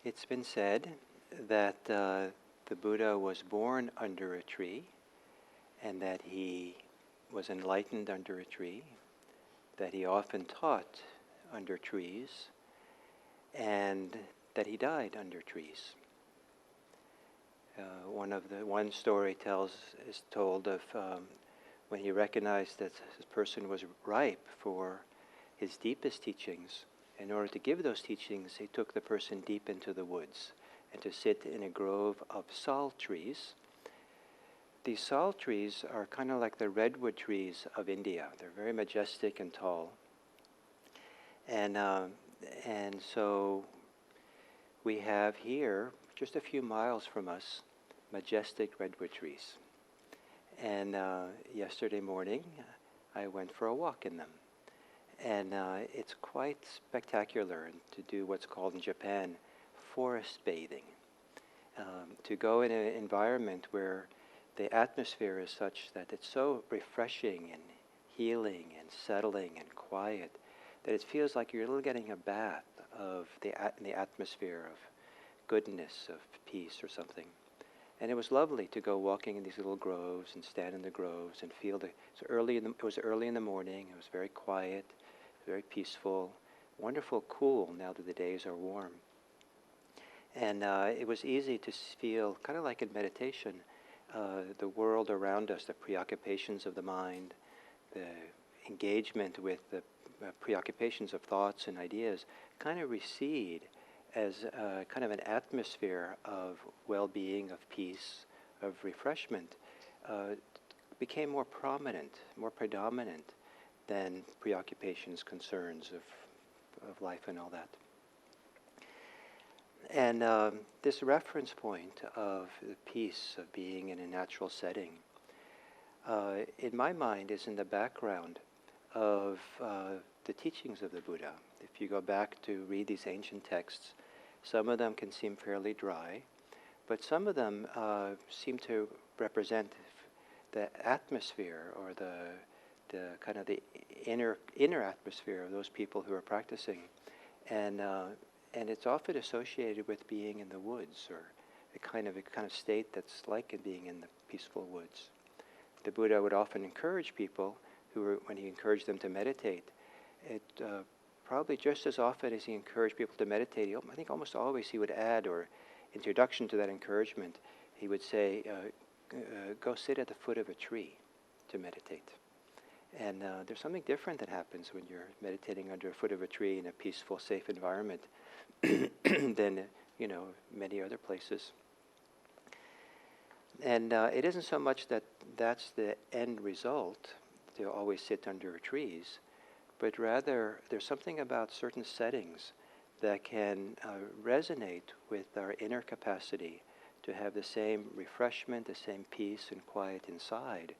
It's been said that the Buddha was born under a tree and that he was enlightened under a tree, that he often taught under trees, and that he died under trees. One story is told of when he recognized that this person was ripe for his deepest teachings. In order to give those teachings, he took the person deep into the woods and to sit in a grove of sal trees. These sal trees are kind of like the redwood trees of India. They're very majestic and tall. And so we have here, just a few miles from us, majestic redwood trees. And yesterday morning, I went for a walk in them. And it's quite spectacular to do what's called in Japan forest bathing. To go in an environment where the atmosphere is such that it's so refreshing and healing and settling and quiet that it feels like you're really getting a bath of the atmosphere of goodness, of peace or something. And it was lovely to go walking in these little groves and stand in the groves and feel it was early in the morning. It was very quiet, very peaceful, wonderful cool now that the days are warm. And it was easy to feel, kind of like in meditation, the world around us, the preoccupations of the mind, the engagement with the preoccupations of thoughts and ideas kind of recede as kind of an atmosphere of well-being, of peace, of refreshment, became more prominent, more predominant than preoccupations, concerns of life and all that. And this reference point of the peace of being in a natural setting, in my mind, is in the background of the teachings of the Buddha. If you go back to read these ancient texts, some of them can seem fairly dry, but some of them seem to represent the atmosphere or the kind of the inner atmosphere of those people who are practicing, and it's often associated with being in the woods or a kind of state that's like being in the peaceful woods. The Buddha would often encourage people when he encouraged them to meditate, probably just as often as he encouraged people to meditate, I think almost always he would add, or introduction to that encouragement, he would say, go sit at the foot of a tree to meditate. And there's something different that happens when you're meditating under a foot of a tree in a peaceful, safe environment than, many other places. And it isn't so much that that's the end result, to always sit under trees, but rather there's something about certain settings that can resonate with our inner capacity to have the same refreshment, the same peace and quiet inside.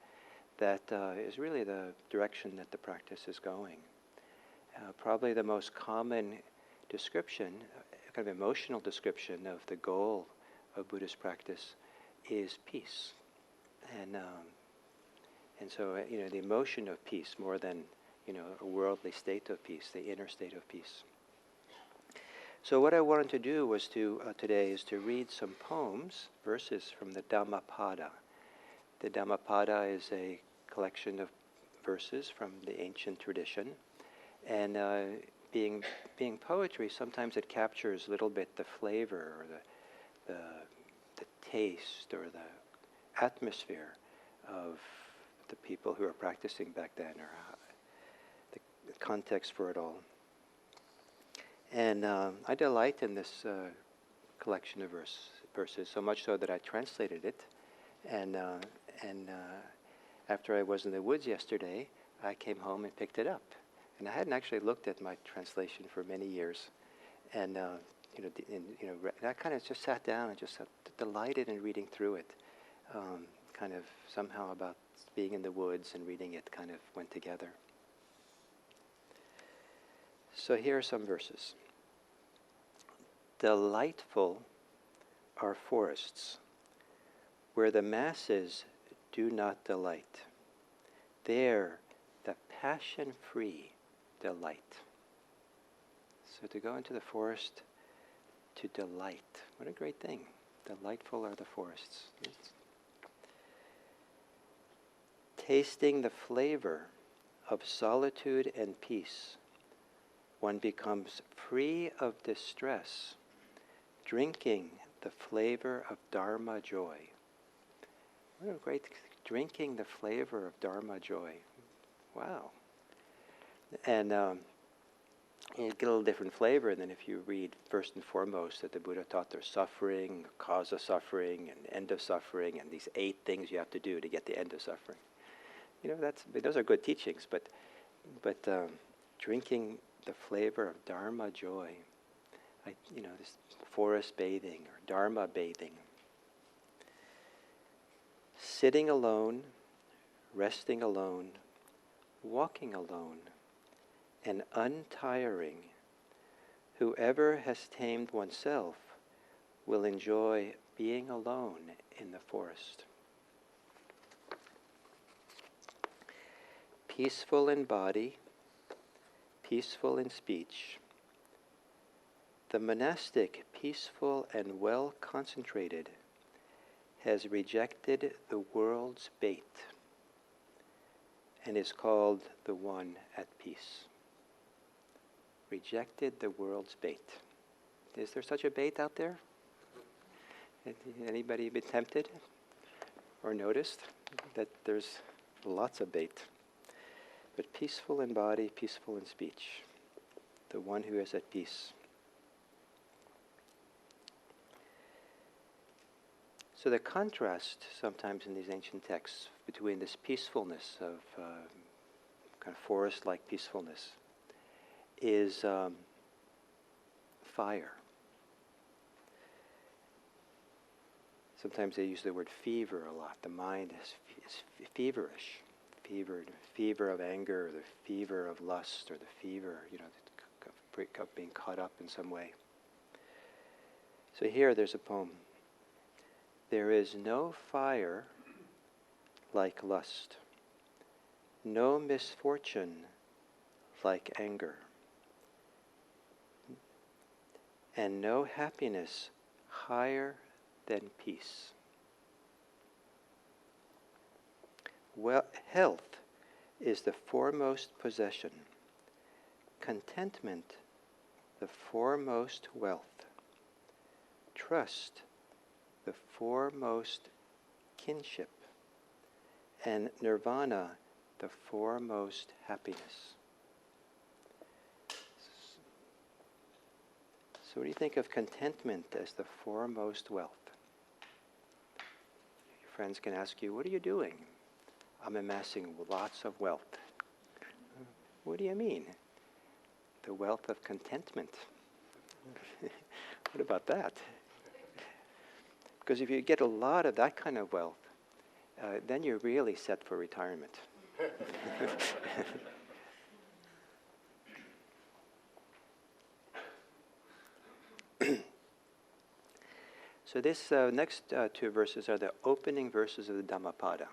That is really the direction that the practice is going. Probably the most common description, kind of emotional description of the goal of Buddhist practice is peace. And so, the emotion of peace more than, a worldly state of peace, the inner state of peace. So what I wanted to do was today is to read some poems, verses from the Dhammapada. The Dhammapada is a collection of verses from the ancient tradition, and being poetry, sometimes it captures a little bit the flavor or the taste or the atmosphere of the people who are practicing back then, or the context for it all. And I delight in this collection of verses, so much so that I translated it. And after I was in the woods yesterday, I came home and picked it up. And I hadn't actually looked at my translation for many years. And I kind of just sat down and just delighted in reading through it. Kind of somehow about being in the woods and reading it kind of went together. So here are some verses. Delightful are forests, where the masses do not delight. There the passion-free delight. So to go into the forest to delight. What a great thing. Delightful are the forests. Tasting the flavor of solitude and peace, one becomes free of distress, drinking the flavor of Dharma joy. What a great, drinking the flavor of Dharma joy. Wow. And you get a little different flavor than if you read first and foremost that the Buddha taught there's suffering, cause of suffering, and end of suffering, and these 8 things you have to do to get the end of suffering. Those are good teachings, but drinking the flavor of Dharma joy, this forest bathing or Dharma bathing, sitting alone, resting alone, walking alone, and untiring, whoever has tamed oneself will enjoy being alone in the forest. Peaceful in body, peaceful in speech, the monastic, peaceful and well concentrated, has rejected the world's bait and is called the one at peace. Rejected the world's bait. Is there such a bait out there? Anybody been tempted or noticed that there's lots of bait? But peaceful in body, peaceful in speech, the one who is at peace. So the contrast sometimes in these ancient texts between this peacefulness of kind of forest-like peacefulness is fire. Sometimes they use the word fever a lot. The mind is feverish. Fever of anger, or the fever of lust, or the fever, of being caught up in some way. So here there's a poem. There is no fire like lust, no misfortune like anger, and no happiness higher than peace. Well, health is the foremost possession, contentment the foremost wealth, trust the foremost kinship, and nirvana the foremost happiness. So what do you think of contentment as the foremost wealth? Your friends can ask you, what are you doing? I'm amassing lots of wealth. What do you mean? The wealth of contentment. What about that? Because if you get a lot of that kind of wealth, then you're really set for retirement. So this next 2 verses are the opening verses of the Dhammapada.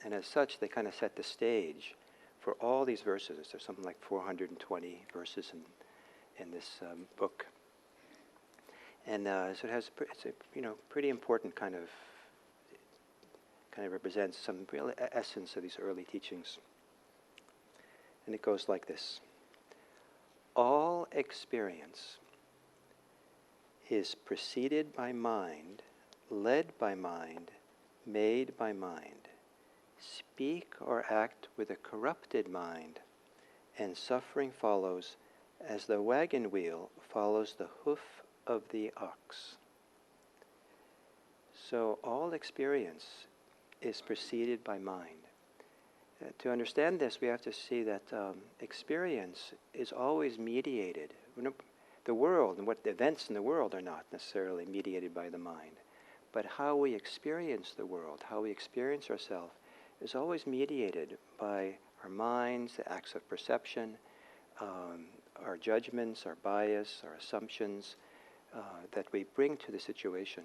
And as such, they kind of set the stage for all these verses. There's something like 420 verses in this book. And so it's a pretty important kind of represents some real essence of these early teachings. And it goes like this. All experience is preceded by mind, led by mind, made by mind. Speak or act with a corrupted mind, and suffering follows as the wagon wheel follows the hoof of the ox. So all experience is preceded by mind. To understand this, we have to see that experience is always mediated. The world and what the events in the world are not necessarily mediated by the mind, but how we experience the world, how we experience ourselves, is always mediated by our minds, the acts of perception, our judgments, our bias, our assumptions that we bring to the situation.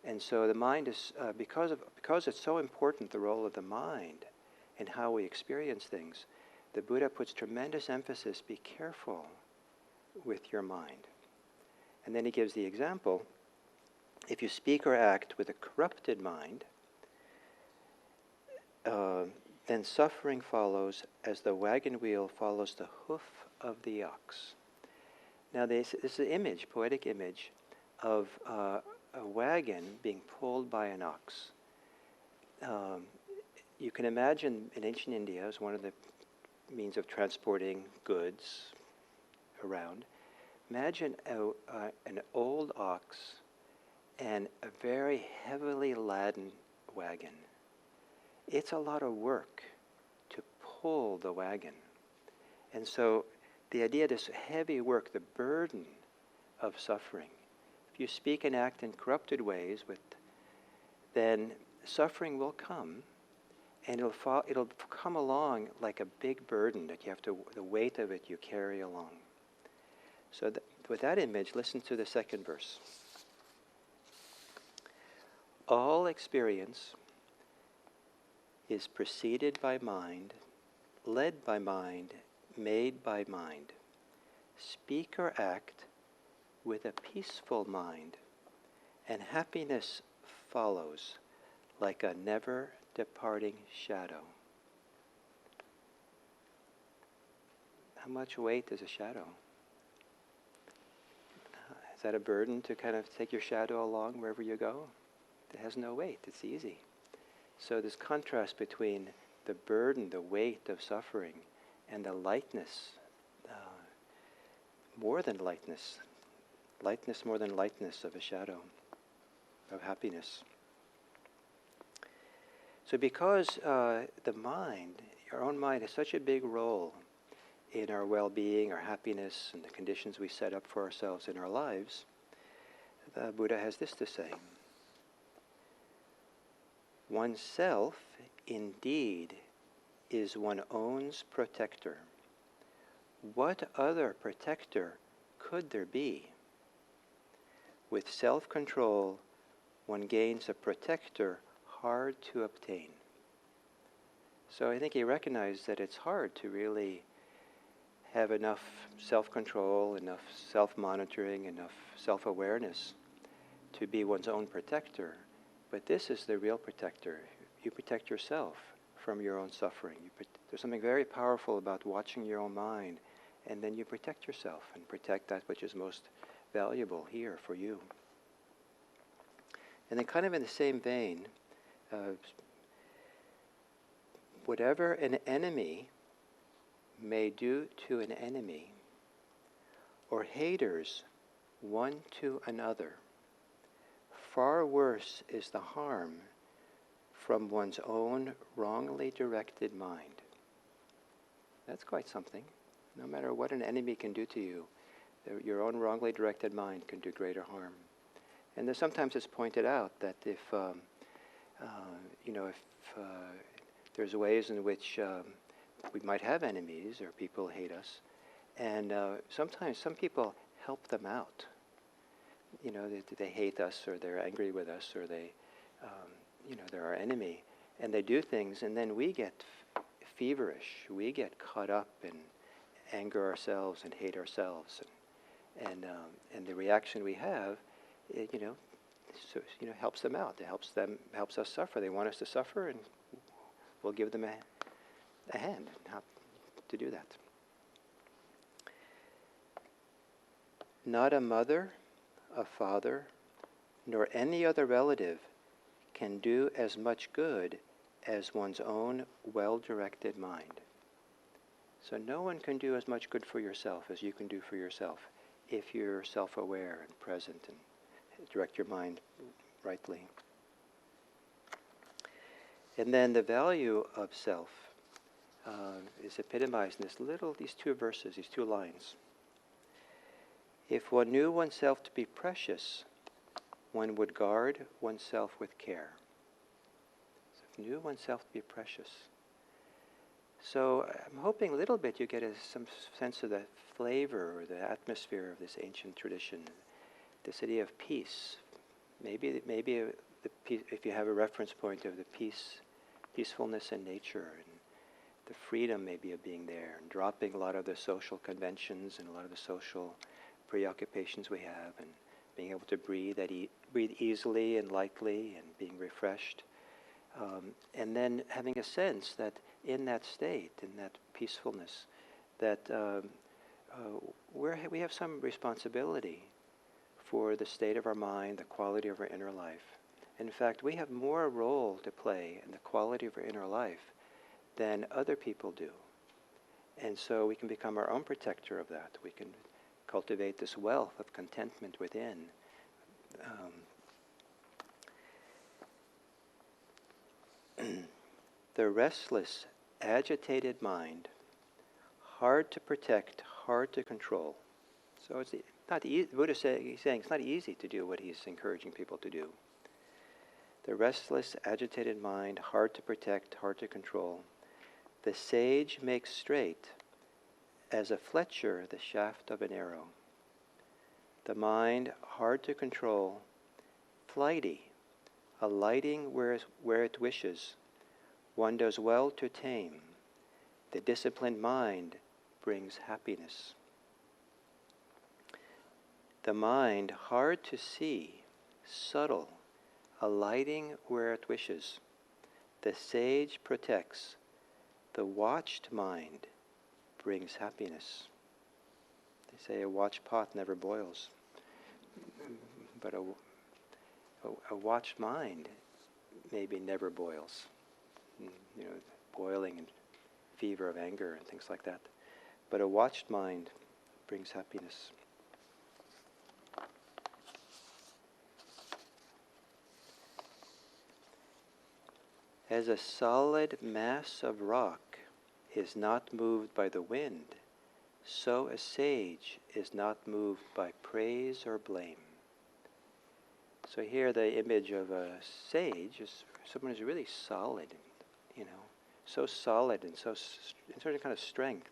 And so the mind is, because it's so important, the role of the mind in how we experience things, the Buddha puts tremendous emphasis, be careful with your mind. And then he gives the example. If you speak or act with a corrupted mind, then suffering follows as the wagon wheel follows the hoof of the ox. Now this is an image, poetic image, of a wagon being pulled by an ox. You can imagine in ancient India as one of the means of transporting goods around. Imagine an old ox and a very heavily laden wagon. It's a lot of work to pull the wagon. And so the idea of this heavy work, the burden of suffering, if you speak and act in corrupted ways, then suffering will come, and it'll come along like a big burden that you have to, the weight of it you carry along. So with that image, listen to the second verse. All experience is preceded by mind, led by mind, made by mind. Speak or act with a peaceful mind, and happiness follows like a never-departing shadow. How much weight is a shadow? Is that a burden to kind of take your shadow along wherever you go? It has no weight. It's easy. So this contrast between the burden, the weight of suffering, and the lightness, more than lightness more than lightness of a shadow, of happiness. So because the mind, our own mind, has such a big role in our well-being, our happiness, and the conditions we set up for ourselves in our lives, the Buddha has this to say. Oneself, indeed, is one's own protector. What other protector could there be? With self-control, one gains a protector hard to obtain. So I think he recognized that it's hard to really have enough self-control, enough self-monitoring, enough self-awareness to be one's own protector. But this is the real protector. You protect yourself from your own suffering. There's something very powerful about watching your own mind, and then you protect yourself and protect that which is most valuable here for you. And then kind of in the same vein, whatever an enemy may do to an enemy, or haters one to another, far worse is the harm from one's own wrongly directed mind. That's quite something. No matter what an enemy can do to you, your own wrongly directed mind can do greater harm. And sometimes it's pointed out that if there's ways in which we might have enemies or people hate us, and sometimes some people help them out. They hate us, or they're angry with us, or they're our enemy, and they do things, and then we get feverish. We get caught up in anger ourselves and hate ourselves, and the reaction we have, helps them out. It helps us suffer. They want us to suffer, and we'll give them a hand how to do that. Not a mother, a father, nor any other relative can do as much good as one's own well-directed mind. So no one can do as much good for yourself as you can do for yourself if you're self-aware and present and direct your mind rightly. And then the value of self is epitomized in these two verses, these two lines. If one knew oneself to be precious, one would guard oneself with care. So if knew oneself to be precious. So I'm hoping a little bit you get some sense of the flavor or the atmosphere of this ancient tradition, this idea of peace. Maybe if you have a reference point of the peacefulness in nature, and the freedom maybe of being there, and dropping a lot of the social conventions and a lot of the social preoccupations we have, and being able to breathe easily and lightly, and being refreshed. And then having a sense that in that state, in that peacefulness, that we have some responsibility for the state of our mind, the quality of our inner life. In fact, we have more role to play in the quality of our inner life than other people do. And so we can become our own protector of that. We can cultivate this wealth of contentment within. The restless, agitated mind, hard to protect, hard to control. So it's not easy. The Buddha he's saying it's not easy to do what he's encouraging people to do. The restless, agitated mind, hard to protect, hard to control. The sage makes straight, as a fletcher the shaft of an arrow. The mind, hard to control, flighty, alighting where it wishes. One does well to tame. The disciplined mind brings happiness. The mind, hard to see, subtle, alighting where it wishes. The sage protects. The watched mind brings happiness. They say a watched pot never boils. But a watched mind maybe never boils. You know, boiling and fever of anger and things like that. But a watched mind brings happiness. As a solid mass of rock is not moved by the wind, so a sage is not moved by praise or blame. So here the image of a sage is someone who's really solid, so solid and so sort of kind of strength,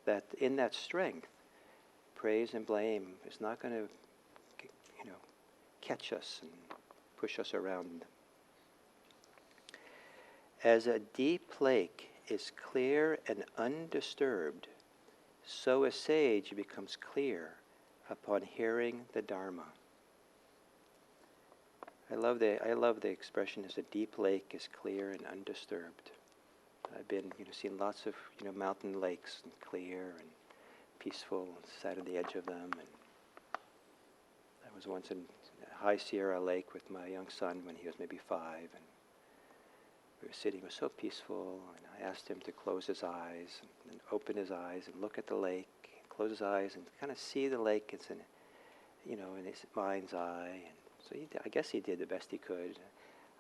that in that strength, praise and blame is not going to, catch us and push us around. As a deep lake is clear and undisturbed, so a sage becomes clear upon hearing the Dharma. I love the expression, as a deep lake is clear and undisturbed. I've been, seen lots of, mountain lakes, and clear and peaceful, and sat on the edge of them. And I was once in High Sierra Lake with my young son when he was maybe 5, and we were sitting. It was so peaceful, and I asked him to close his eyes and open his eyes and look at the lake, close his eyes and kind of see the lake. It's in his mind's eye. And so I guess he did the best he could.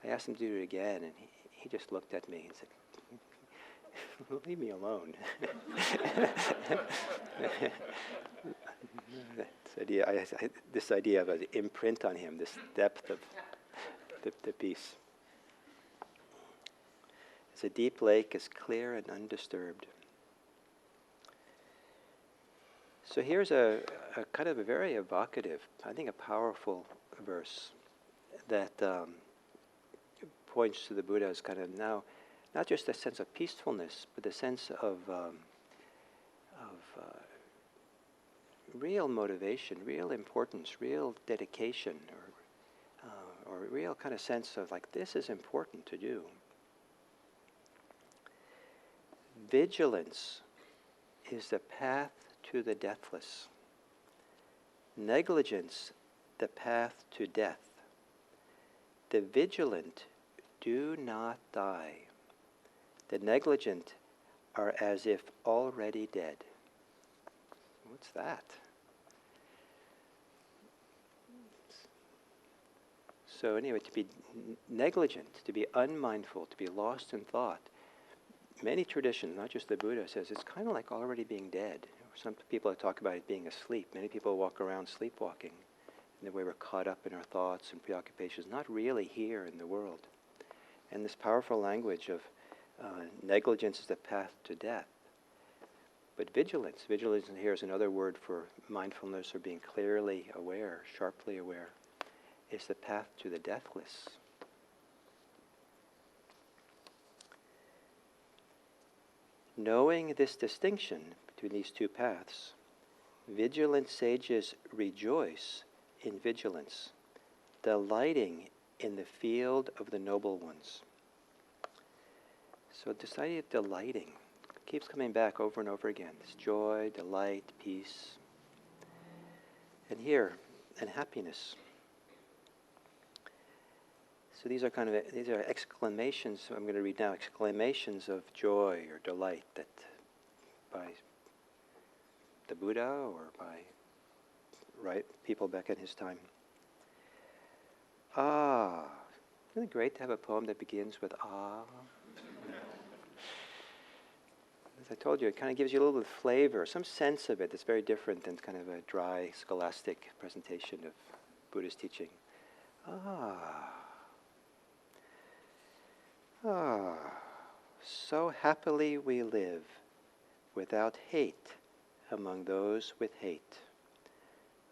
I asked him to do it again, and he just looked at me and said, "Leave me alone." This idea of an imprint on him, this depth of the peace. As a deep lake is clear and undisturbed. So here's a kind of a very evocative, I think a powerful verse that points to the Buddha as kind of now, not just a sense of peacefulness, but the sense of real motivation, real importance, real dedication, or real kind of sense of like, this is important to do. Vigilance is the path to the deathless. Negligence, the path to death. The vigilant do not die. The negligent are as if already dead. What's that? So anyway, to be negligent, to be unmindful, to be lost in thought. Many traditions, not just the Buddha, says it's kind of like already being dead. Some people talk about it being asleep. Many people walk around sleepwalking, in the way we're caught up in our thoughts and preoccupations, not really here in the world. And this powerful language of negligence is the path to death. But vigilance here is another word for mindfulness or being clearly aware, sharply aware, is the path to the deathless. Knowing this distinction between these two paths, Vigilant sages rejoice in vigilance, delighting in the field of the noble ones. So this idea of delighting keeps coming back over and over again. This joy, delight, peace. And here, and happiness. So these are exclamations. I'm going to read now exclamations of joy or delight that by the Buddha or by people back in his time. Ah, isn't it great to have a poem that begins with ah? As I told you, it kind of gives you a little bit of flavor, some sense of it that's very different than kind of a dry, scholastic presentation of Buddhist teaching. So happily we live without hate among those with hate.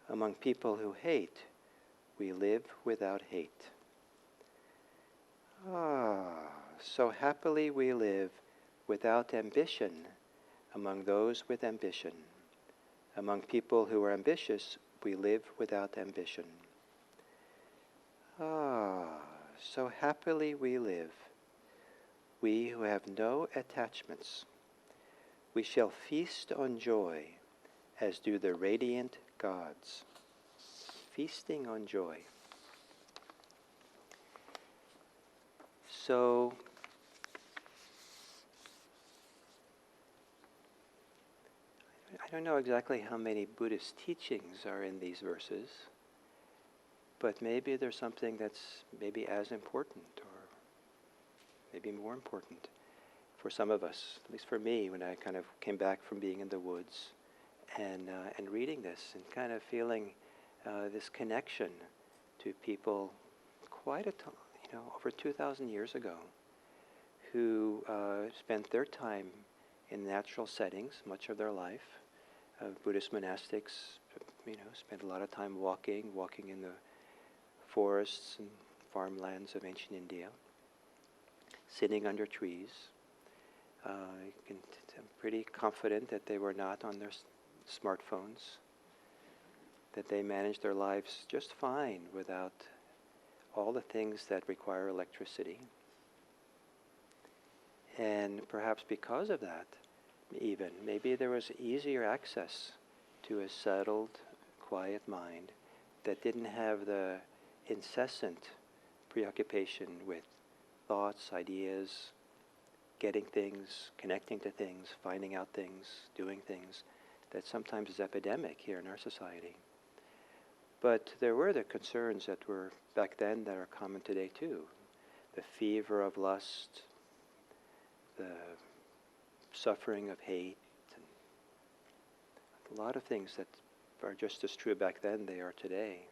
Among people who hate, we live without hate. So happily we live without ambition among those with ambition. Among people who are ambitious, we live without ambition. So happily we live, we who have no attachments. We shall feast on joy, as do the radiant gods. Feasting on joy. So, I don't know exactly how many Buddhist teachings are in these verses, but maybe there's something that's maybe as important or maybe more important for some of us, at least for me, when I kind of came back from being in the woods and reading this and kind of feeling this connection to people quite a time, over 2,000 years ago, who spent their time in natural settings much of their life. Buddhist monastics, spent a lot of time walking in the forests and farmlands of ancient India, sitting under trees. I'm pretty confident that they were not on their smartphones, that they managed their lives just fine without all the things that require electricity. And perhaps because of that, maybe there was easier access to a settled, quiet mind that didn't have the incessant preoccupation with thoughts, ideas, getting things, connecting to things, finding out things, doing things that sometimes is epidemic here in our society. But there were the concerns that were back then that are common today too. The fever of lust, the suffering of hate, and a lot of things that are just as true back then they are today.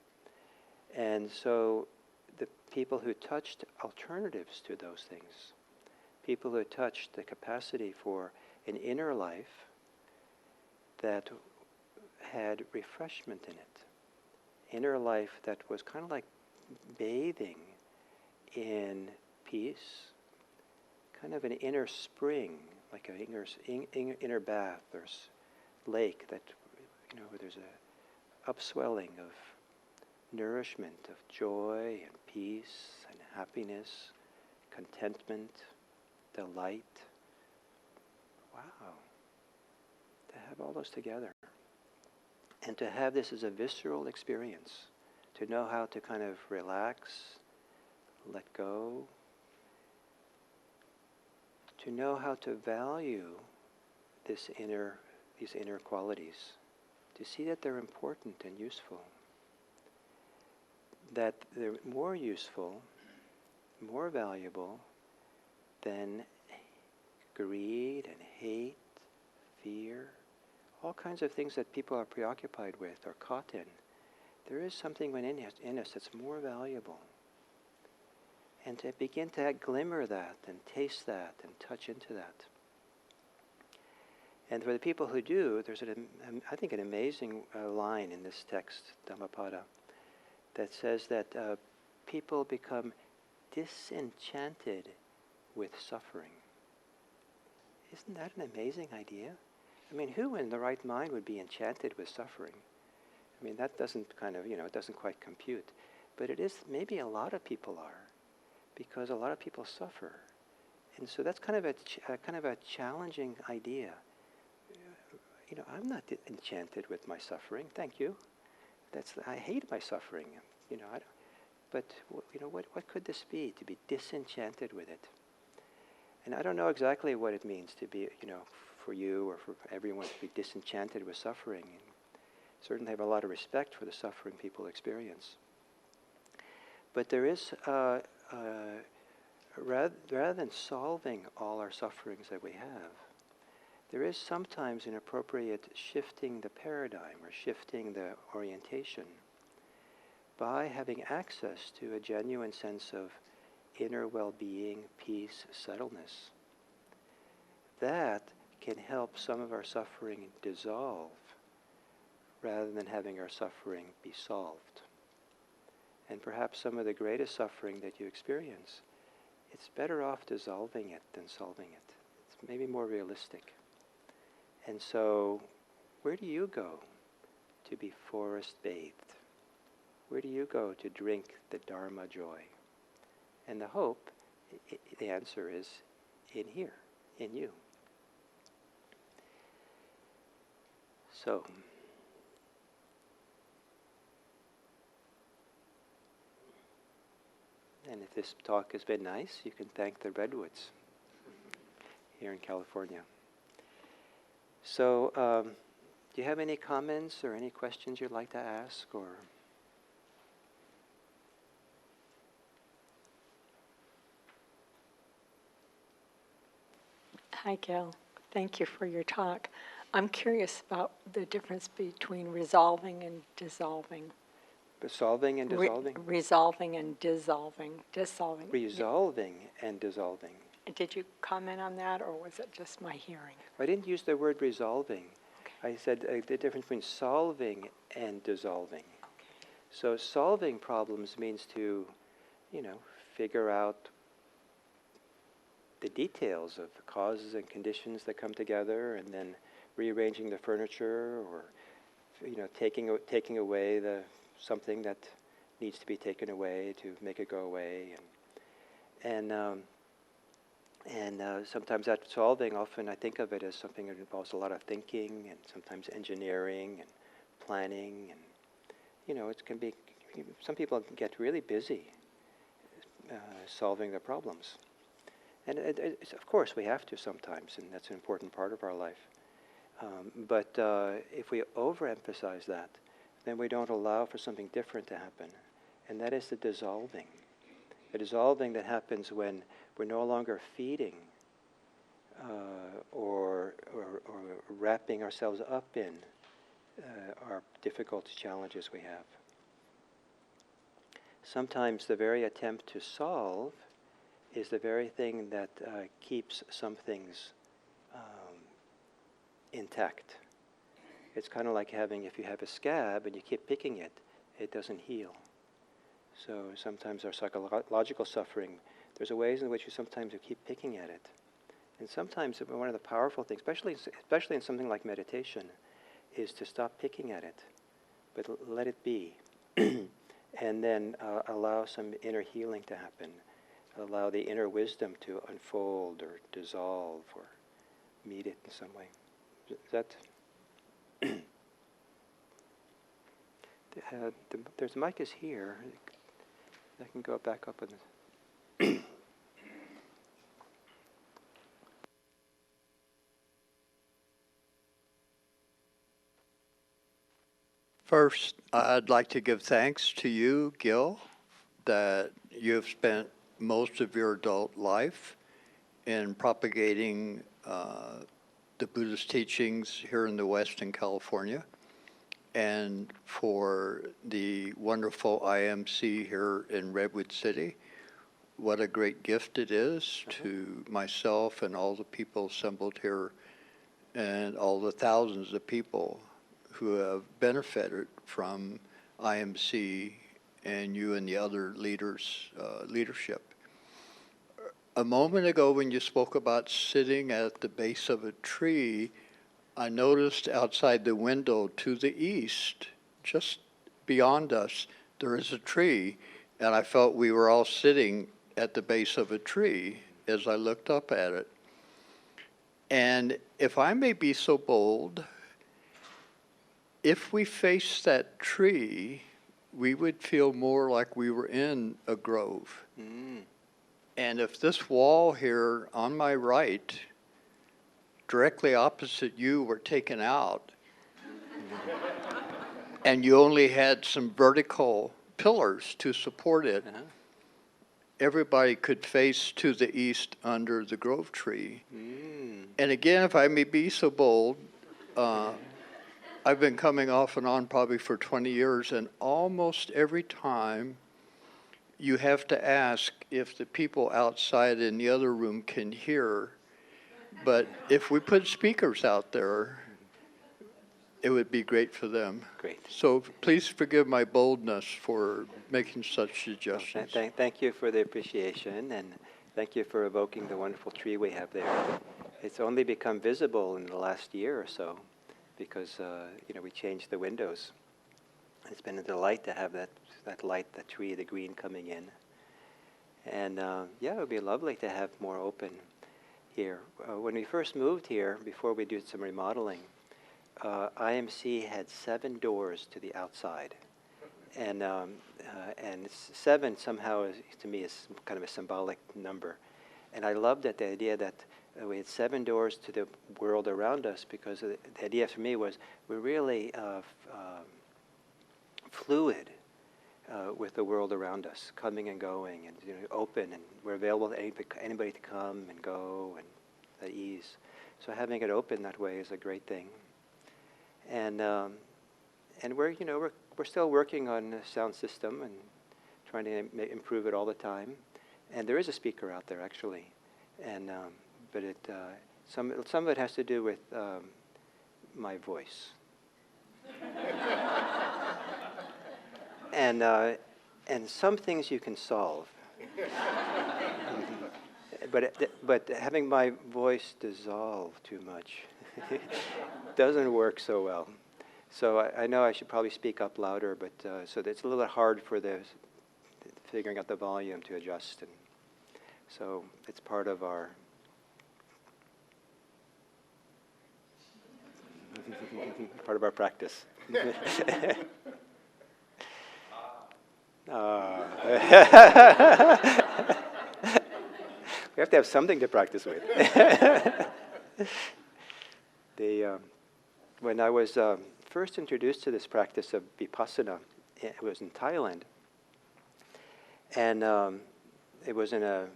And so the people who touched alternatives to those things, people who touched the capacity for an inner life that had refreshment in it, inner life that was kind of like bathing in peace, kind of an inner spring, like an inner bath or lake that, where there's a upswelling of nourishment, of joy and peace and happiness, contentment, delight. Wow. To have all those together. And to have this as a visceral experience, to know how to kind of relax, let go, to know how to value these inner qualities, to see that they're important and useful, that they're more useful, more valuable than greed and hate, fear, all kinds of things that people are preoccupied with or caught in. There is something in us that's more valuable. And to begin to glimmer that and taste that and touch into that. And for the people who do, there's I think an amazing line in this text, Dhammapada, that says that people become disenchanted with suffering. Isn't that an amazing idea? I mean, who in the right mind would be enchanted with suffering? I mean, that doesn't it doesn't quite compute. But it is, maybe a lot of people are, because a lot of people suffer. And so that's kind of a challenging idea. I'm not enchanted with my suffering. Thank you. I hate my suffering. But what could this be? To be disenchanted with it. And I don't know exactly what it means to be, for you or for everyone to be disenchanted with suffering. And certainly have a lot of respect for the suffering people experience. But there is, rather than solving all our sufferings that we have, there is sometimes an appropriate shifting the paradigm or shifting the orientation by having access to a genuine sense of inner well-being, peace, settledness. That can help some of our suffering dissolve rather than having our suffering be solved. And perhaps some of the greatest suffering that you experience, it's better off dissolving it than solving it. It's maybe more realistic. And so, where do you go to be forest-bathed? Where do you go to drink the Dharma joy? And the hope, the answer is in here, in you. So, and if this talk has been nice, you can thank the Redwoods here in California. So, do you have any comments or any questions you'd like to ask, or? Hi, Gil. Thank you for your talk. I'm curious about the difference between resolving and dissolving. Resolving and dissolving? Resolving and dissolving. Resolving and dissolving. Did you comment on that, or was it just my hearing? I didn't use the word resolving. Okay. I said the difference between solving and dissolving. Okay. So solving problems means to, figure out the details of the causes and conditions that come together, and then rearranging the furniture, or taking away something that needs to be taken away to make it go away, and sometimes that solving, often I think of it as something that involves a lot of thinking and sometimes engineering and planning, and it can be, some people get really busy solving their problems. And of course we have to sometimes, and that's an important part of our life. But if we overemphasize that, then we don't allow for something different to happen. And that is the dissolving. The dissolving that happens when we're no longer feeding or wrapping ourselves up in our difficult challenges we have. Sometimes the very attempt to solve is the very thing that keeps some things intact. It's kind of like if you have a scab and you keep picking it, it doesn't heal. So sometimes our psychological suffering, there's ways in which you sometimes keep picking at it. And sometimes one of the powerful things, especially in something like meditation, is to stop picking at it, but let it be. And then allow some inner healing to happen. Allow the inner wisdom to unfold or dissolve or meet it in some way. Is that? There's the mic is here. I can go back up with it. First, I'd like to give thanks to you, Gil, that you've spent most of your adult life in propagating the Buddhist teachings here in the West in California, and for the wonderful IMC here in Redwood City. What a great gift it is to myself and all the people assembled here, and all the thousands of people who have benefited from IMC and you and the other leaders' leadership. A moment ago when you spoke about sitting at the base of a tree, I noticed outside the window to the east, just beyond us, there is a tree, and I felt we were all sitting at the base of a tree as I looked up at it. And if I may be so bold, if we faced that tree, we would feel more like we were in a grove. Mm. And if this wall here on my right, directly opposite you, were taken out, and you only had some vertical pillars to support it, Uh-huh. everybody could face to the east under the grove tree. Mm. And again, if I may be so bold, I've been coming off and on probably for 20 years, and almost every time you have to ask if the people outside in the other room can hear. But if we put speakers out there, it would be great for them. Great. So please forgive my boldness for making such Well, suggestions. thank you for the appreciation, and thank you for evoking the wonderful tree we have there. It's only become visible in the last year or so because we changed the windows. It's been a delight to have that light, the tree, the green coming in. And it would be lovely to have more open here. When we first moved here, before we did some remodeling, IMC had 7 doors to the outside. And 7 somehow, to me, is kind of a symbolic number. And I loved that, the idea that we had 7 doors to the world around us, because the idea for me was we're really fluid with the world around us, coming and going, and open, and we're available to anybody to come and go, and at ease. So having it open that way is a great thing. And we're still working on the sound system and trying to improve it all the time. And there is a speaker out there actually, and but some of it has to do with my voice. And some things you can solve, but having my voice dissolve too much doesn't work so well. So I know I should probably speak up louder, but so it's a little bit hard for figuring out the volume to adjust, and so it's part of our practice. We have to have something to practice with. When I was first introduced to this practice of vipassana, it was in Thailand. And it was in a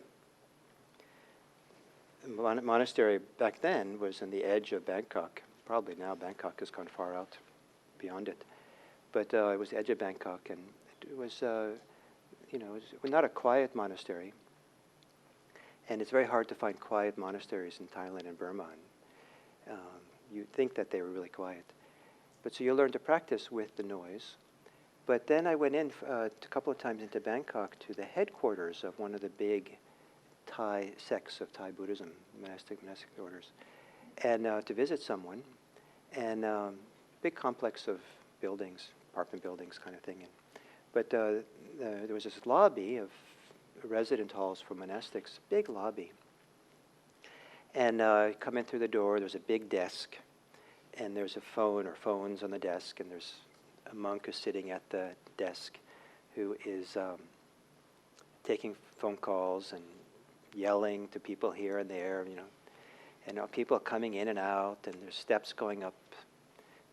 monastery back then, was on the edge of Bangkok. Probably now Bangkok has gone far out beyond it. But it was the edge of Bangkok, and it was, it was not a quiet monastery. And it's very hard to find quiet monasteries in Thailand and Burma. And, you'd think that they were really quiet. But so you learn to practice with the noise. But then I went in a couple of times into Bangkok to the headquarters of one of the big Thai sects of Thai Buddhism, monastic orders, and to visit someone. And big complex of buildings, apartment buildings kind of thing. But there was this lobby of resident halls for monastics, big lobby. And come in through the door, there's a big desk, and there's a phone or phones on the desk, and there's a monk who's sitting at the desk who is taking phone calls and yelling to people here and there, and people coming in and out, and there's steps going up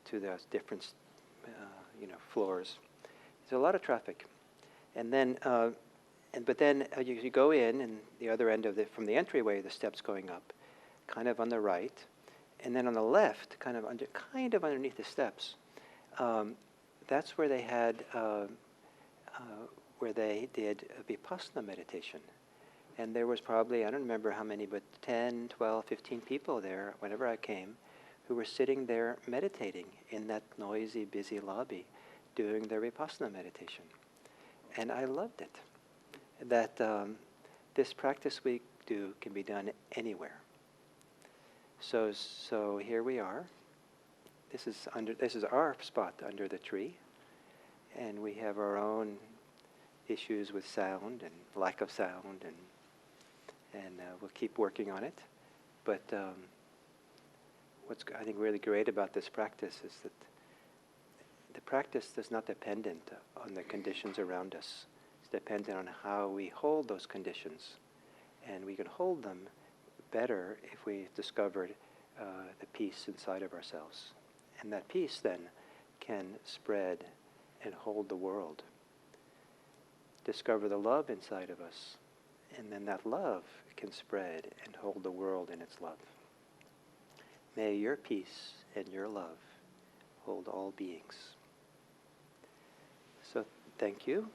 to the different, floors. There's a lot of traffic. And then, but then you go in, and the other end of from the entryway, the steps going up, kind of on the right, and then on the left, kind of underneath the steps, that's where they had, where they did vipassana meditation. And there was probably, I don't remember how many, but 10, 12, 15 people there, whenever I came, who were sitting there meditating in that noisy, busy lobby, doing their vipassana meditation. And I loved it, that this practice we do can be done anywhere. So here we are, this is our spot under the tree, and we have our own issues with sound and lack of sound, and we'll keep working on it. But what's I think really great about this practice is that the practice is not dependent on the conditions around us. It's dependent on how we hold those conditions, and we can hold them better if we discovered the peace inside of ourselves. And that peace then can spread and hold the world. Discover the love inside of us, and then that love can spread and hold the world in its love. May your peace and your love hold all beings. So thank you.